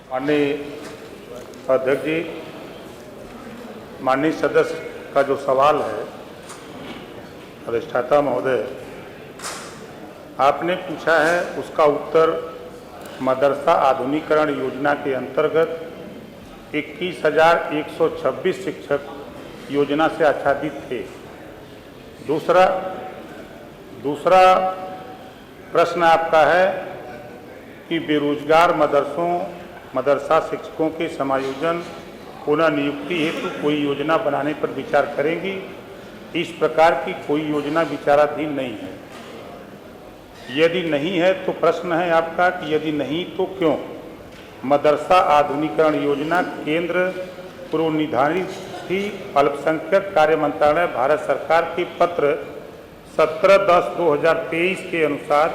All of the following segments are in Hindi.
माननीय अध्यक्ष जी, माननीय सदस्य का जो सवाल है, अधिष्ठाता महोदय आपने पूछा है, उसका उत्तर मदरसा आधुनिकीकरण योजना के अंतर्गत 21,126 शिक्षक योजना से आच्छादित थे। दूसरा प्रश्न आपका है कि बेरोजगार मदरसा शिक्षकों के समायोजन पुनः नियुक्ति हेतु कोई योजना बनाने पर विचार करेंगी। इस प्रकार की कोई योजना विचाराधीन नहीं है। यदि नहीं है तो प्रश्न है आपका कि यदि नहीं तो क्यों? मदरसा आधुनिकीकरण योजना केंद्र पूर्व निर्धारित थी। अल्पसंख्यक कार्य मंत्रालय भारत सरकार के पत्र 17/10/2023 के अनुसार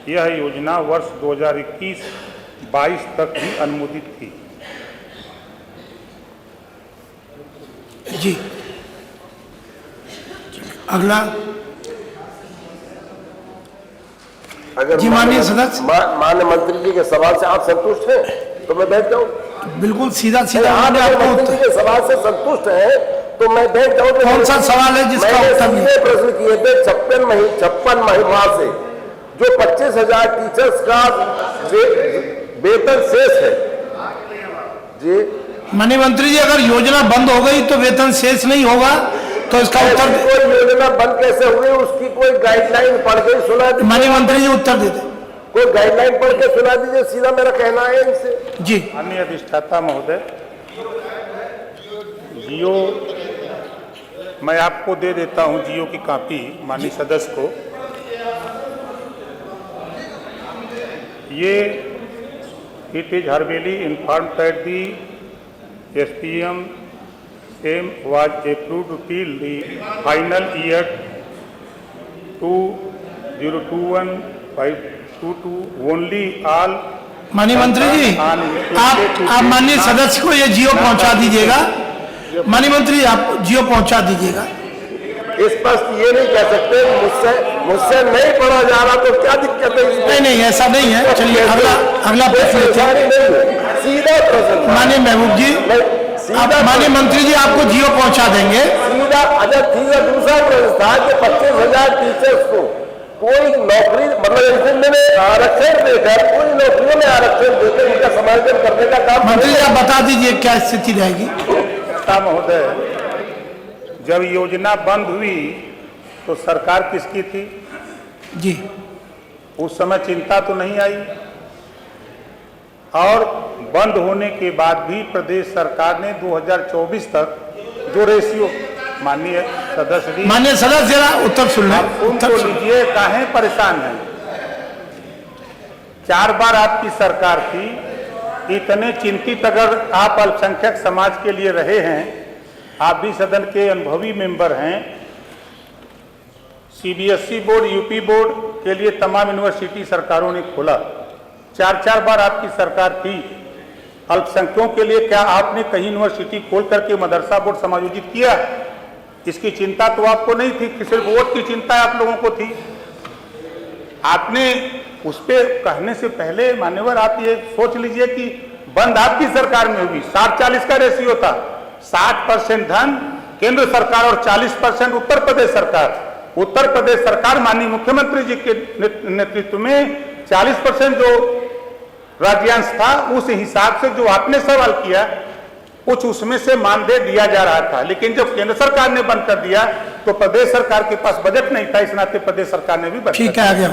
यह योजना वर्ष 2021-22 तक ही अनुमोदित थी। जी, अगला। जी माननीय सदस्य, माननीय मंत्री जी के सवाल से आप संतुष्ट हैं तो मैं बैठ जाऊं। बिल्कुल सीधा सीधा आप मंत्री जी के सवाल से संतुष्ट हैं तो मैं बैठ जाऊं। कौन सा सवाल है जिसका उत्तर नहीं? प्रश्न किए थे 56 माह से जो 25,000 टीचर्स का वेतन शेष है। जी माननीय मंत्री जी, अगर योजना बंद हो गई तो वेतन शेष नहीं होगा, तो इसका उत्तर कोई योजना बंद कैसे हुई? उसकी कोई गाइडलाइन पढ़ के सुना दीजिए। माननीय मंत्री जी उत्तर दे दें। कोई गाइडलाइन पढ़ के सुना दीजिए, सीधा मेरा कहना है इनसे। जी माननीय अधिष्ठाता महोदय, जियो मैं आपको दे देता हूं, जियो की कॉपी माननीय सदस्य को। ये it is hereby informed that the SPM same was approved till the final year 2021-522 only all। माननीय मंत्री जी, आप माननीय सदस्य को ये जियो पहुंचा दीजिएगा। माननीय मंत्री आप जियो पहुंचा दीजिएगा। स्पष्ट ये नहीं कह सकते मुझसे नहीं पढ़ा जा रहा तो क्या दिक्कत है? नहीं ऐसा नहीं है। चलिए अगला प्रश्न सीधा प्रश्न। माननीय महबूब जी, माननीय मंत्री जी आपको जियो पहुंचा देंगे। सीधा। अच्छा ठीक है। दूसरा प्रश्न था कि 25,000 टीचर्स को कोई नौकरी मतलब आरक्षण देकर कोई नौकरियों में आरक्षण देकर इनका समायोजन करने का काम। मंत्री जी आप बता दीजिए क्या स्थिति रहेगी? महोदय, जब योजना बंद हुई तो सरकार किसकी थी? जी उस समय चिंता तो नहीं आई, और बंद होने के बाद भी प्रदेश सरकार ने 2024 तक जो रेशियो। माननीय सदस्य जरा उत्तर सुन लें। उत्तर लीजिए, काहे परेशान हैं? 4 बार आपकी सरकार थी। इतने चिंतित अगर आप अल्पसंख्यक समाज के लिए रहे हैं, आप भी सदन के अनुभवी मेंबर हैं। CBSE बोर्ड, यूपी बोर्ड के लिए तमाम यूनिवर्सिटी सरकारों ने खोला। 4 बार आपकी सरकार थी। अल्पसंख्यकों के लिए क्या आपने कहीं यूनिवर्सिटी खोल करके मदरसा बोर्ड समायोजित किया? इसकी चिंता तो आपको नहीं थी, सिर्फ वोट की चिंता आप लोगों को थी। आपने उस पर कहने से पहले मान्यवर आप ये सोच लीजिए कि बंद आपकी सरकार में हुई। 60-40 का रेशियो था। 60% धन केंद्र सरकार और 40% उत्तर प्रदेश सरकार। उत्तर प्रदेश सरकार माननीय मुख्यमंत्री जी के नेतृत्व में 40% जो राज्यांश था, उस हिसाब से जो आपने सवाल किया कुछ उसमें से मानदेय दिया जा रहा था। लेकिन जब केंद्र सरकार ने बंद कर दिया तो प्रदेश सरकार के पास बजट नहीं था, इस नाते प्रदेश सरकार ने भी बंद कर दिया। ठीक है, आगे